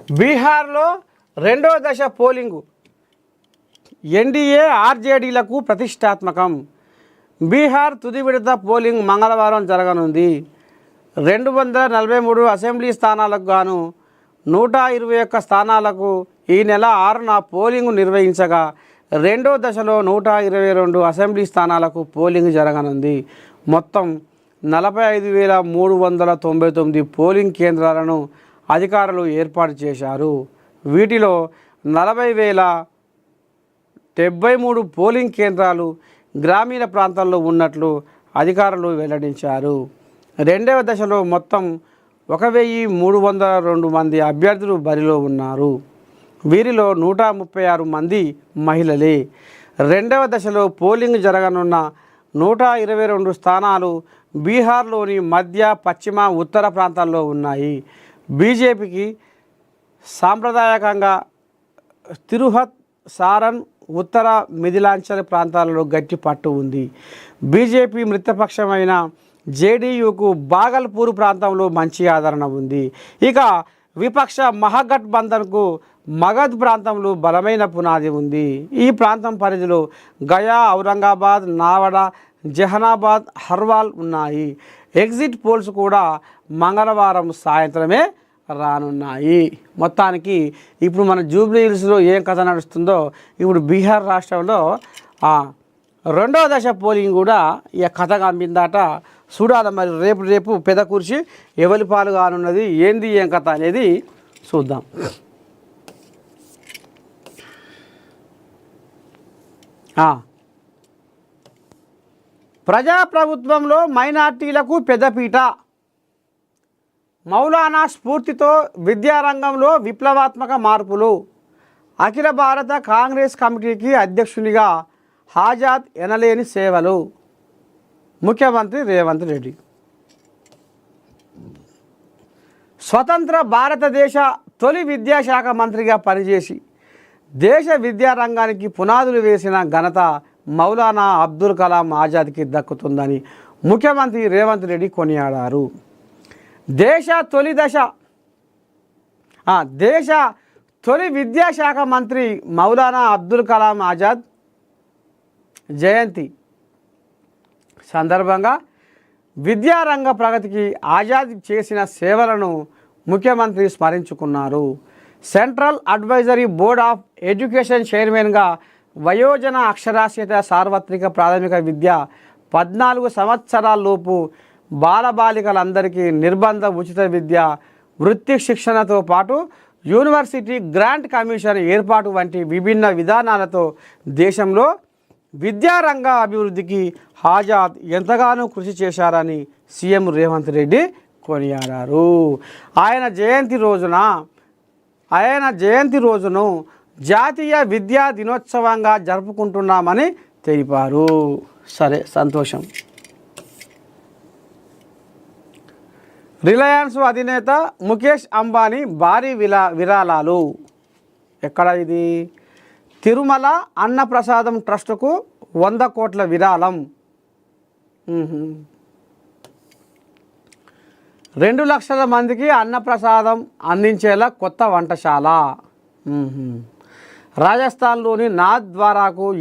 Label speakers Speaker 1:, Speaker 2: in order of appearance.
Speaker 1: బీహార్లో రెండో దశ పోలింగు ఎన్డీఏ ఆర్జేడీలకు ప్రతిష్టాత్మకం. బీహార్ తుది విడత పోలింగ్ మంగళవారం జరగనుంది. 243 అసెంబ్లీ స్థానాలకు గాను 121 స్థానాలకు ఈ నెల 6న పోలింగు నిర్వహించగా రెండో దశలో 122 అసెంబ్లీ స్థానాలకు పోలింగ్ జరగనుంది. మొత్తం 45,399 పోలింగ్ కేంద్రాలను అధికారులు ఏర్పాటు చేశారు. వీటిలో 40,073 పోలింగ్ కేంద్రాలు గ్రామీణ ప్రాంతాల్లో ఉన్నట్లు అధికారులు వెల్లడించారు. రెండవ దశలో మొత్తం 1,302 మంది అభ్యర్థులు బరిలో ఉన్నారు. వీరిలో 136 మంది మహిళలే. రెండవ దశలో పోలింగ్ జరగనున్న 122 స్థానాలు బీహార్లోని మధ్య, పశ్చిమ, ఉత్తర ప్రాంతాల్లో ఉన్నాయి. బీజేపీకి సాంప్రదాయకంగా తిరుహత్, సారన్, ఉత్తర మిథిలాంచల్ ప్రాంతాలలో గట్టి పట్టు ఉంది. బీజేపీ మిత్రపక్షమైన జేడీయూకు బాగల్పూర్ ప్రాంతంలో మంచి ఆదరణ ఉంది. ఇక విపక్ష మహాగఠబంధన్కు మగధ్ ప్రాంతంలో బలమైన పునాది ఉంది. ఈ ప్రాంతం పరిధిలో గయా, ఔరంగాబాద్, నావడా, జహనాబాద్, హర్వాల్ ఉన్నాయి. ఎగ్జిట్ పోల్స్ కూడా మంగళవారం సాయంత్రమే రానున్నాయి. మొత్తానికి ఇప్పుడు మన జూబ్లీ హిల్స్లో ఏం కథ నడుస్తుందో ఇప్పుడు బీహార్ రాష్ట్రంలో రెండవ దశ పోలింగ్ కూడా ఇక కథ కంపిందాట. చూడాలి మరి రేపు పెద్ద కూర్చి ఎవరి పాలు కానున్నది, ఏంది ఏం కథ అనేది చూద్దాం. ప్రజాప్రభుత్వంలో మైనార్టీలకు పెద్దపీట. మౌలానా స్ఫూర్తితో విద్యారంగంలో విప్లవాత్మక మార్పులు. అఖిల భారత కాంగ్రెస్ కమిటీకి అధ్యక్షునిగా ఆజాద్ ఎనలేని సేవలు. ముఖ్యమంత్రి రేవంత్ రెడ్డి. స్వతంత్ర భారతదేశ తొలి విద్యాశాఖ మంత్రిగా పనిచేసి దేశ విద్యారంగానికి పునాదులు వేసిన ఘనత మౌలానా అబ్దుల్ కలాం ఆజాద్కి దక్కుతుందని ముఖ్యమంత్రి రేవంత్ రెడ్డి కొనియాడారు. దేశ తొలి విద్యాశాఖ మంత్రి మౌలానా అబ్దుల్ కలాం ఆజాద్ జయంతి సందర్భంగా విద్యారంగ ప్రగతికి ఆజాద్ చేసిన సేవలను ముఖ్యమంత్రి స్మరించుకున్నారు. Central advisory board of education చైర్మన్గా వయోజన అక్షరాస్యత, సార్వత్రిక ప్రాథమిక విద్య 14 సంవత్సరాలలోపు బాలబాలికలందరికీ నిర్బంధ ఉచిత విద్య, వృత్తి శిక్షణతో పాటు యూనివర్సిటీ గ్రాంట్ కమిషన్ ఏర్పాటు వంటి విభిన్న విధానాలతో దేశంలో విద్యారంగ అభివృద్ధికి ఆజాద్ ఎంతగానో కృషి చేశారని సీఎం రేవంత్ రెడ్డి కొనియాడారు. ఆయన జయంతి రోజును జాతీయ విద్యా దినోత్సవంగా జరుపుకుంటున్నామని తెలిపారు. సరే, సంతోషం. రిలయన్స్ అధినేత ముఖేష్ అంబానీ భారీ విరాళాలు. ఎక్కడ ఇది? తిరుమల అన్నప్రసాదం ట్రస్టుకు 100 కోట్ల విరాళం. 2 లక్షల మందికి అన్నప్రసాదం అందించేలా కొత్త వంటశాల. రాజస్థాన్లోని నాథ్ ద్వారాకు